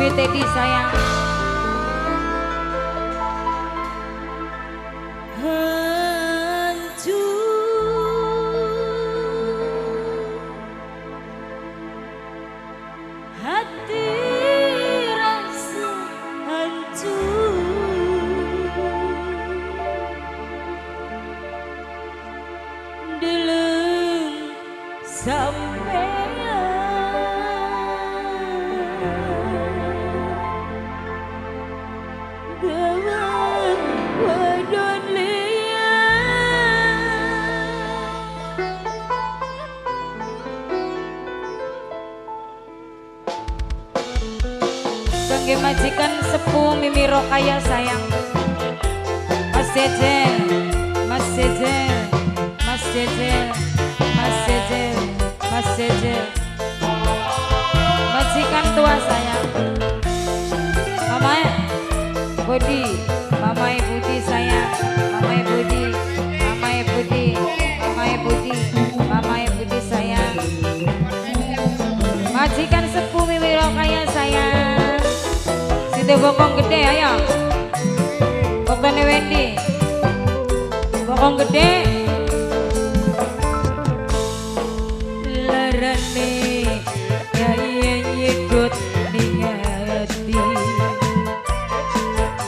Bude Teddy sayang. Hati rasa hancur, deleng sampean gawan wadon liya. Kangge majikan sepuh Mimi Rokaya sayang. Mas Jejel, Mas Jejel, Mas Jejel, Mas Jejel, Mas Jejel. Majikan tua sayang. Mama Budi, Mama Budi sayang. Mama Budi, Mama Budi, Mama Budi, Mama Budi sayang. Majikan sepuh Mimi Rokaya sayang. Siti bokong gede ayo. Boktane Wendy. Bokong gede. Larane kaya nyedot ning ati.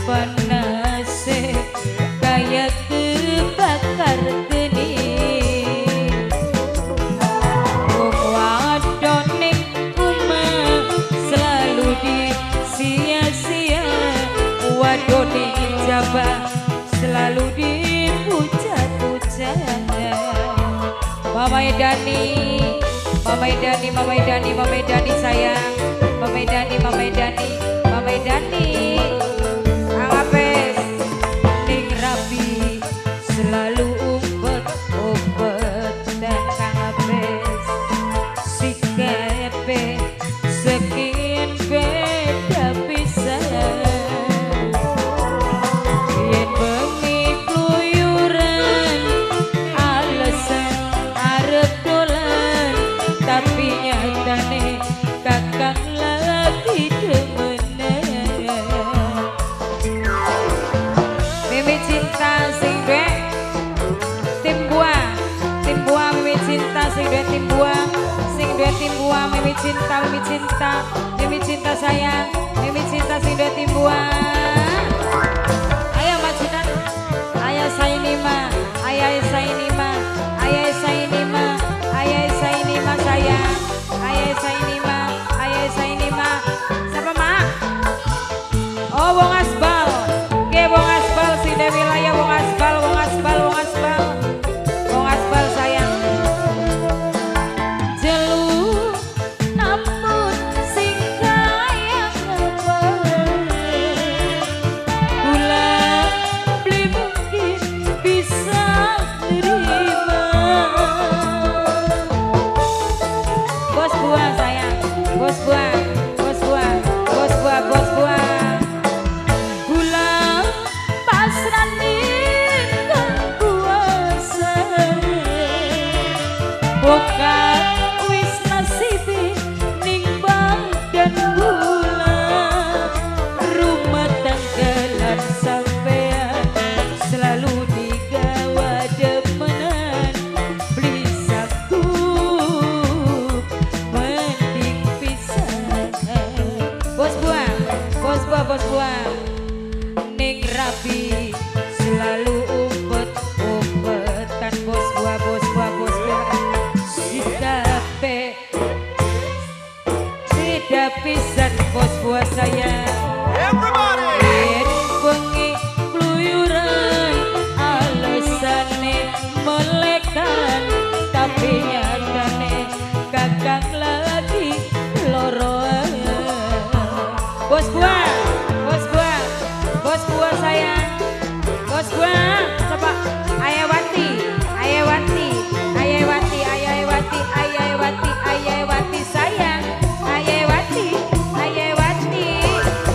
Panase kaya kebakar geni. Wong wadon ning omah selalu disia-sia. Wadon ning jabah selalu dipuja-puja. Mama Dani, Mama Dani, Mama Dani, Mama Dani sayang. Mama Dani, Mama Dani, Mama Dani. Angapes ning rapi selalu umpet-umpet dan angapes sikepe sekian beda pisan. Yen bengi kluyuran alasan arep dolan, tapi nyatane kakang lagi demenan. Mimi cinta sing duwe tim buah Mimi cinta sing duwe tim buah, sing duwe tim buah. Mimi cinta, Mimi cinta, Mimi cinta sayang. Mimi cinta sing duwe tim buah. Ayo majikan, ayo Sainima, ayo Sainima, ayo Sainima, ayo Sainima sayang. Ayo Sainima, ayo Sainima. Siapa mak? Oh wong asbal, ke wong asbal sing duwe wilayah wong asbal, wong asbal, wong asbal, wong asbal sayang. Jelu namun sing kaya gula beli mungkin bisa nerima. Bos buah sayang, bos buah, bos buah, bos buah, bos buah. Gula pasranin kan kuasa, bukan wis nasibi nimbang dan gula. Rumah tangga lan sampean selalu digawa demenan. Beli satu mending pisan. Bos buah, bos buah, bos buah. Ning rapi selalu umpet-umpetan. Bos buah, bos buah, bos buah. Tidak pisan bos buah sayang. Yen bengi kluyuran alasane melekan, tapi nyatane kakang lagi loroan. Bos buah, bos buah, bos buah sayang. Bos buah, coba Ayawati, Ayawati, Ayawati, Ayawati, Ayawati, Ayawati sayang. Ayawati, Ayawati,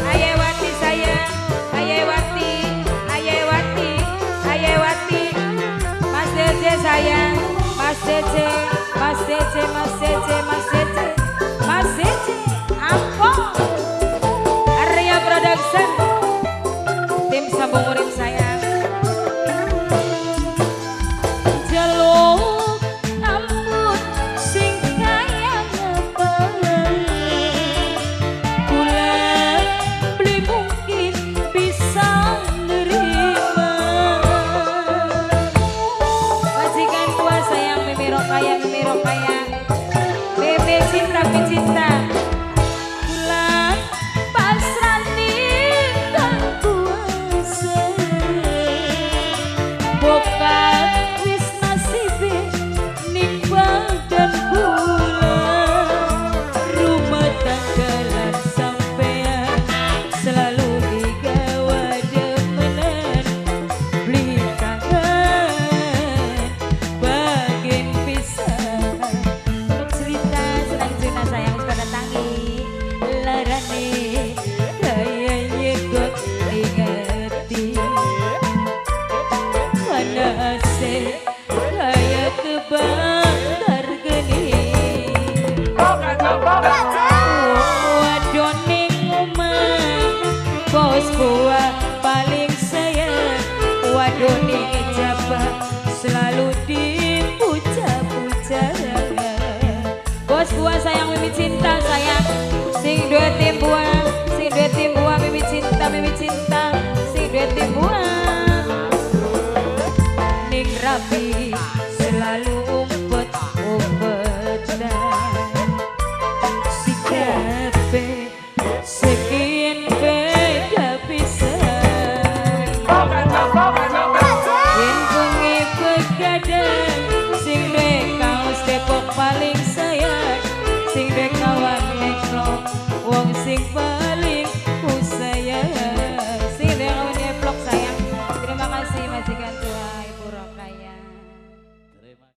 Ayawati sayang. Ayawati, Ayawati, Ayawati. Mas Dece sayang. Mas Dece, Mas Dece, Mas Dece, Mas Dece, Mas Dece. Ampun. Rokaya Bebe cinta cinta Bulan pasrah ning kuasa Bokat wis nasibe ning badan bulan Rumah tangga lan sampean selalu digawa demenan Beli kangen bagian pisah cerita senang cerita sayang pada tangi larane kaya nyekot ingeti panase kaya kebakar geni waduh ning omah bos gua paling sayang waduh ning ijabah selalu dipuja-puja bos gua sayang mimi cinta sayang sing dua tim buah mimi cinta sing dua tim buah ning rapi selalu umpet-umpetan sikape sekian beda pisan yen bengi begadang sing duwe kaos Depok paling sayang sing duwe kawan neklok wong sing paling ku sayang sing duwe kawan neklok sayang terima kasih majikan.